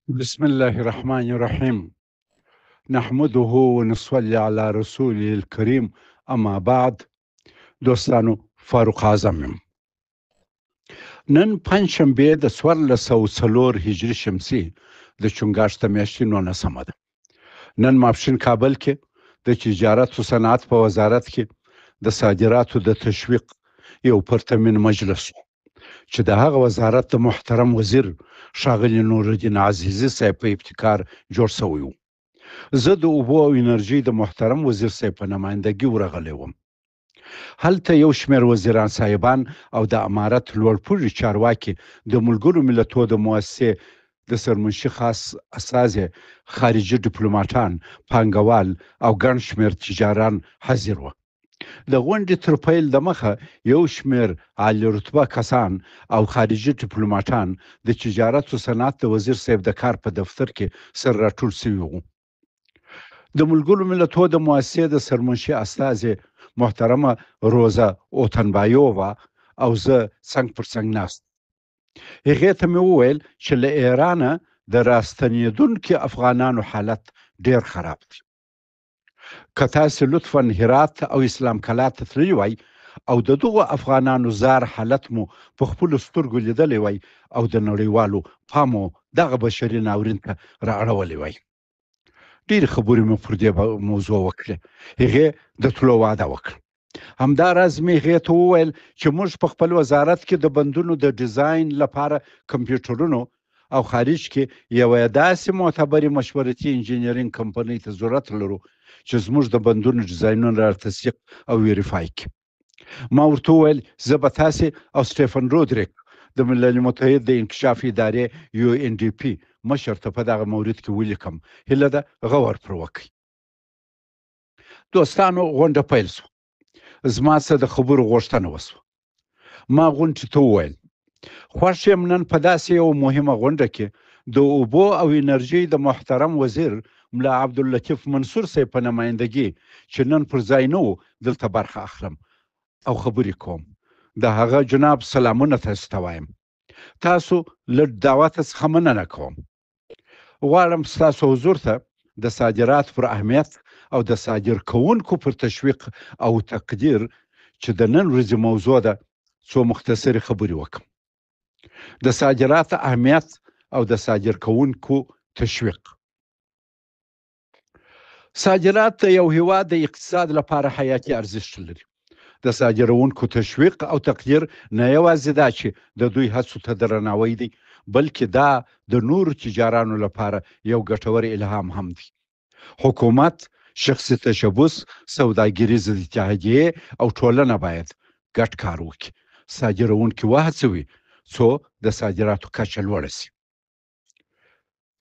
بسم الله الرحمن الرحيم. نحمده ونصلي على رسوله الكريم. اما بعد. دوستانو، فاروق اعظم یم. نن پنجشنبه د 1404 هجري شمسي د چونګاشت میاشتې 19 ده. نن ماپښین کابل کې د تجارت او صنعت په وزارت کې د صادراتو د تشویق یو پرتمین مجلس و چې د هغه وزارت د محترم وزیر ښاغلي نورالدین عزیزي صاحب په ابتکار جوړ شوی و. زه د اوبو او انرژۍ د محترم وزیر صاحب په نمایندګي ورغلی وم. هلته یو شمېر وزیران صاحبان او د امارت لوړپوړي چارواکي د ملګرو ملتونو د مؤسسې د سرمنشي خاص استازي، خارجي ډیپلوماټان، پانګوال او ګڼ شمېر تجاران حاضر وو. د غونډې تر پیل دمخه یو شمېر عالي رتبه کسان او خارجي ډیپلوماټان د تجارت او صنعت د وزیر صاحب د کار په دفتر کې سره راټول شوي وو. د ملګرو ملتونو د مؤسسې د سرمنشي استازي محترمه روزا اوتنبایووا او زه څنګ پر څنګ ناست. هغې ته مې وویل چې له ایرانه د راستنېدونکو افغانانو حالت ډېر خراب دی. که تاسې لطفا هرات او اسلام کلا ته تللي وای او د دغو افغانانو زار حالت مو په خپلو سترګو لیدلی وای او د نړیوالو پام مو دغه بشري ناورین ته رااړولی وای. ډېرې خبرې مې پر دې موضوع وکړې. هغې د تلو وعده وکړه. همداراز مې هغې ته وویل چې موږ په خپل وزارت کې د بندونو د ډیزاین لپاره کمپیوټرونو او خارج کې یوه داسې معتبرې مشورتي انجینرینګ کمپنۍ ته ضرورت لرو چې زموږ د بندونو ډیزاینونه را تصدیق او ویریفای کړي. ما ورته وویل زه به تاسې او سټیفن رودریک د ملل متحد د انکشاف ادارې UNDP مشر ته په دغه مورد کې ولیکم. هیله ده غور پر وکړئ. دوستانو، غونډه پیل شوه. زما څه د خبرو غوښتنه وشوه. ما غونډې ته وویل خوښ یم نن په داسې یو مهمه غونډه کې د اوبو او انرژۍ د محترم وزیر ملا عبداللطیف منصور صاحب په نمایندګي چې نن پر ځای نه و دلته برخه اخلم او خبرې کوم. د هغه جناب سلامونه تاسو ته وایم. تاسو له دعوت څخه مننه کوم. غواړم ستاسو حضور ته د صادرات پر اهمیت او د صادر کوونکو پر تشویق او تقدیر چې د نن ورځې موضوع ده څو مختصرې خبرې وکړم. د صادرات اهمیت او د صادر کوونکو تشویق. صادرات د یو هیواد د اقتصاد لپاره حیاتي ارزښت لري. د صادروونکو تشویق او تقدیر نه یوازې دا چې د دوی هڅو ته درناوی دی، بلکې دا د نورو تجارانو لپاره یو ګټور الهام هم دی. حکومت، شخصي تشبث، سوداګریزې اتحادیې او ټولنه باید ګډ کار وکړي. صادروونکي وهڅوي څو د صادراتو کچه لوړه شي.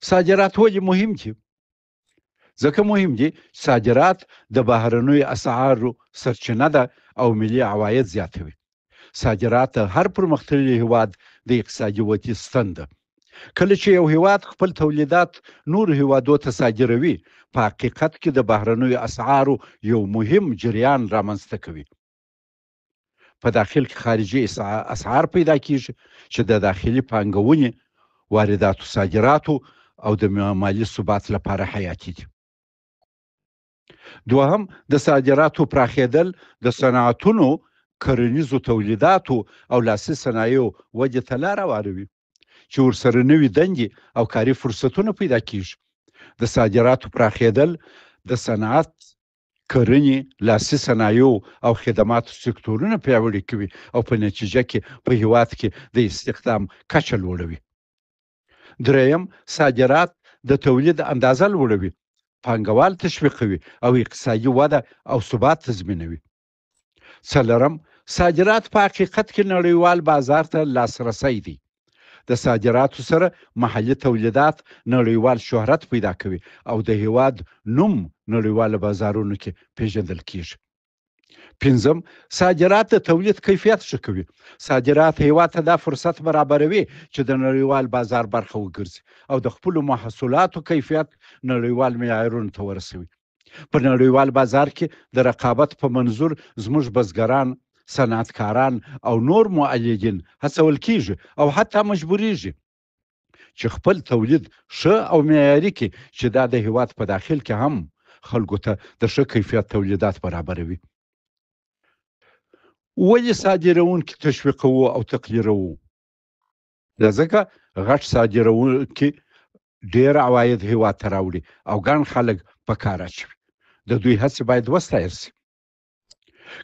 صادرات ولې مهم دي؟ ځکه مهم دي صادرات د بهرنیو اسعارو سرچینه ده او ملي عواید زیاتوي. صادرات د هر پرمختللي هیواد د اقتصادي ودې ستن ده. کله چې یو هیواد خپل تولیدات نور هیوادو ته صادروي، په حقیقت کې د بهرنیو اسعارو یو مهم جریان رامنځته کوي. په داخل کې خارجي اسعار پیدا کیږي چې د داخلي پانګونې، وارداتو، صادراتو او د مالي ثبات لپاره حیاتي دي. دوهم، د صادراتو پراخېدل د صنعتونو، کرنیزو تولیداتو او لاسي صنایعو ودې ته لاره هواروي چې ورسره نوي دندې او کاري فرصتونه پیدا کیږي. د صادراتو پراخېدل د صنعت، کرنې، لاسي صنایعو او خدماتو سکتورونه پیاوړي کوي او په نتیجه کې په هیواد کې د استخدام کچه لوړوي. دریم، صادرات د تولید اندازه لوړوي، پانګوال تشویقوي او اقتصادي وده او ثبات تضمینوي. څلورم، صادرات په حقیقت کې نړیوال بازار ته لاسرسی دی. د صادراتو سره محلي تولیدات نړیوال شهرت پیدا کوي او د هیواد نوم نړیوالو بازارونو کې پیژندل کیږي. پنځم، صادرات د تولید کیفیت ښه کوي. صادرات هیواد ته دا فرصت برابروي چې د نړیوال بازار برخه وګرځي او د خپلو محصولاتو کیفیت نړیوال معیارونو ته ورسوي. په نړیوال بازار کې د رقابت په منظور زموږ بزګران، صنعتکاران او نور معلدین هڅول کیږي او حتی مجبوریږي چې خپل تولید ښه او معیاري کړي چې دا د هیواد په داخل کې هم خلکو ته د ښه کیفیت تولیدات برابروي. ولې صادروونکي تشویقوو او تقدیروو؟ ځکه غټ صادروونکي ډېر عواید هیواد ته راوړي او ګڼ خلک په کار اچوي. د دوی هڅې باید وستایل سي.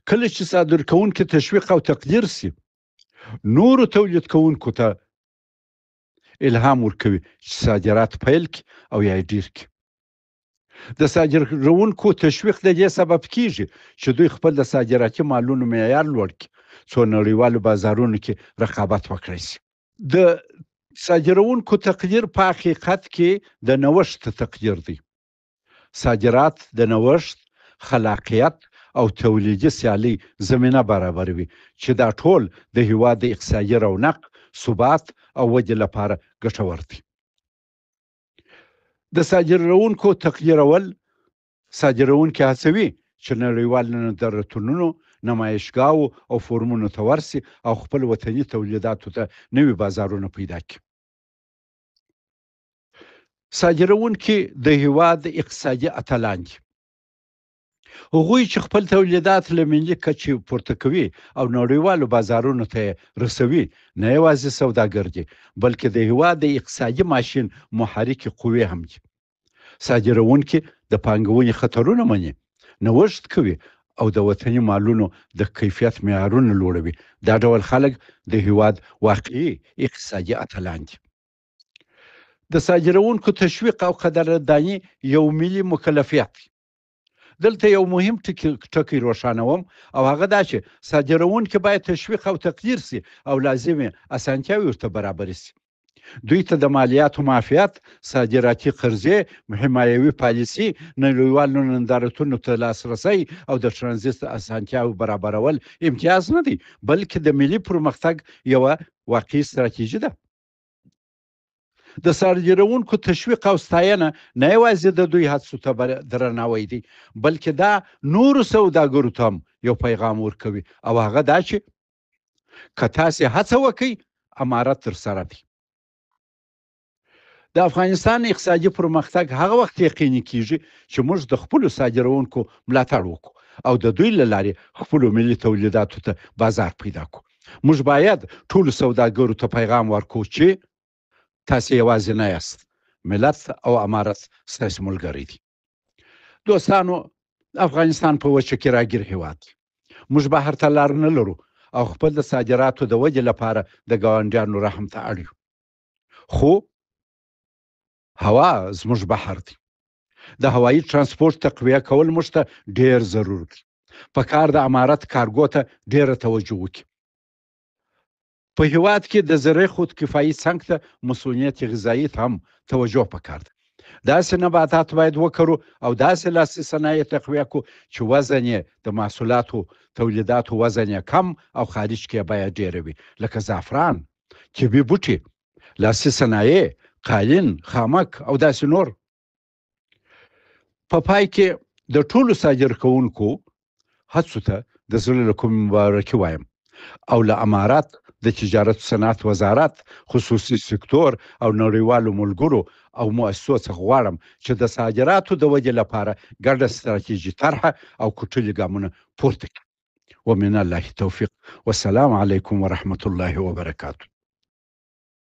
کله چې صادرکوونکي تشویق او تقدیر سي، نورو تولید کوونکو ته الهام ورکوي چې صادرات پیل کړي او یا ډیر کړي. د صادروونکو تشویق د دې سبب کیږي چې دوی خپل د صادراتي مالونو معیار لوړ کړي څو نړیوالو بازارونو کې رقابت وکړي سي. د صادروونکو تقدیر په حقیقت کې د نوښت تقدیر دی. صادرات د نوښت، خلاقیت او تولیدي سیالي زمینه برابروي چې دا ټول د هیواد د اقتصادي رونق، ثبات او ودې لپاره ګټور دي. د صادروونکو تقدیرول صادروونکي هڅوي چې نړیوال نندارتونونو، نمایشګاهو او فورمونو ته ورسي او خپل وطني تولیداتو ته نوي بازارونه پیدا کړي. صادروونکي د هیواد اقتصادي اتلان دي. هغوی چې خپل تولیدات له ملي کچې پورته کوي او نړیوالو بازارونو ته رسوي، نه یوازې سوداګر دي بلکې د هیواد د اقتصادي ماشین محرکې قوې هم دي. صادروونکي د پانګونې خطرونه مني، نوښت کوي او د وطني مالونو د کیفیت معیارونه لوړوي. دا ډول خلک د هیواد واقعي اقتصادي اتلان دي. د صادروونکو تشویق او قدرداني یو ملي مکلفیت دی. دلته یو مهم ټکی روښانوم او هغه دا چې صادروونکي باید تشویق او تقدیر سي او لازمي اسانتیاوې ورته برابرې سي. دوی ته د مالیاتو معافیت، صادراتي قرضې، حمایوي پالیسي، نړیوالو نندارتونو ته لاسرسی او د ترانزیت اسانتیاوې برابرول امتیاز نه دی بلکې د ملي پرمختګ یوه واقعي ستراتیژي ده. د صادروونکو تشویق او ستاینه نه یوازې د دوی هڅو ته درناوی دی بلکې دا نورو سوداګرو ته هم یو پیغام ورکوي او هغه دا چې که تاسې هڅه وکئ، امارت ترسره دی. د افغانستان اقتصادي پرمختګ هغه وخت یقیني کیږي چې موږ د خپلو صادروونکو ملاتړ وکړو او د دوی له لارې خپلو ملي تولیداتو ته بازار پیدا کړو. موږ باید ټولو سوداګرو ته پیغام ورکړو چې تاسې یوازې نه یاست، ملت او امارت ستاسې ملګری دي. دوستانو، افغانستان په وچه کې راګیر هیواد دی. موږ بهر ته لار نه لرو او خپل د صادراتو د ودې لپاره د ګاونډیانو رحم ته اړ یو. خو هوا زموږ بحر دی. د هوایي ترانسپورت تقویه کول موږ ته ډېر ضرور دی. پکار د امارت کارګو ته ډېره توجه وکړي. په هیواد کې د زرعي خودکفایي څنګ ته مسؤلیت غذایي ته هم توجه پکار ده. داسې نباتات باید وکرو او داسې لاسي صنایع تقویه کړو چې وزن یې د محصولاتو تولیداتو وزن یې کم او خارج کې باید ډېره وي، لکه زعفران، طبي بوټي، لاسي صنایع، قالین، خامک او داسې نور. په پای کې د ټولو صادرکوونکو هڅو ته د زړه له کومې مبارکي وایم او له امارت، د تجارت و صنعت وزارت، خصوصي سکتور او نړیوالو ملګرو او مؤسسو څخه غواړم چې د صادراتو د ودې لپاره ګډه ستراتیژي طرحه او کوټلي ګامونه پورته کړي. ومن الله توفیق. والسلام علیکم ورحمة الله وبرکاته.